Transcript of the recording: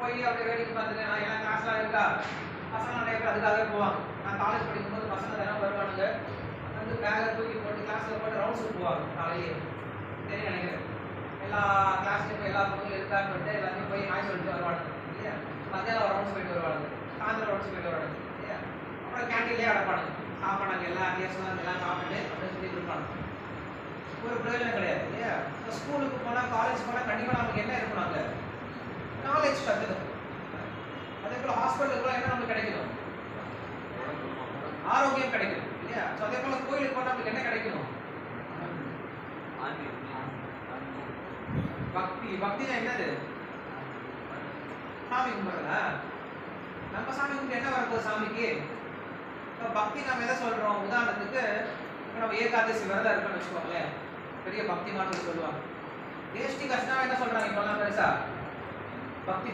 போய் அப்படியே வேடிக்கை பார்த்துட்டு எல்லாம் கிளாஸ்லாம் இருக்கா, பசங்க நிறைய பேர் அதுக்காகவே போவாங்க. நான் காலேஜ் படிக்கும்போது பசங்க தினம் வருவானுங்க, வந்து பேக்கை தூக்கி போட்டு கிளாஸில் போட்டு ரவுண்ட்ஸுக்கு போவாங்க. காலையே தெரியும் நினைக்கிறேன். எல்லா கிளாஸ்லையும் போய் எல்லா பக்கங்களும் இருக்கான்னு சொல்லிட்டு எல்லாத்தையும் போய் நாய் சொல்லிட்டு வருவாங்க இல்லையா. மத்தியானம் ரவுண்ட்ஸ் போயிட்டு வருவாங்க, சாயந்தரம் ரவுண்ட்ஸ் போயிட்டு வருவாங்க இல்லையா. அப்புறம் கேண்டீன்லேயே அடைப்பானுங்க, சாப்பாடுங்க எல்லாம் அடியாசம் எல்லாம் சாப்பிட்டு அப்படின்னு சொல்லி கொடுப்பாங்க. ஒரு பிரயோஜனம் கிடையாது இல்லையா. இப்போ ஸ்கூலுக்கு போனால் காலேஜ் போனால் கண்டிப்பாக நமக்கு என்ன இருக்கணும், அங்கே நாலேஜ் கற்றுக்கணும். அதே போல் ஹாஸ்பிட்டலுக்குலாம் என்ன நமக்கு கிடைக்கணும், ஆரோக்கியம் கிடைக்கணும் இல்லையா. ஸோ அதே போல் கோயிலுக்கு போனால் நமக்கு என்ன கிடைக்கணும், பக்தி. பக்தினா என்னது, சாமி கும்பிட்றதா. நம்ம சாமி கும்பிட்டு என்ன வரப்போகுது சாமிக்கு. இப்போ பக்தி நம்ம எதை சொல்கிறோம், உதாரணத்துக்கு இப்போ நம்ம ஏகாதசி விரதம் இருக்குன்னு வச்சுக்கோங்களேன், பெரிய பக்தி மாதிரி சொல்லுவாங்க. வேஷ்டி கஷ்டம் என்ன சொல்கிறாங்க இப்போலாம் பெருசா பக்தி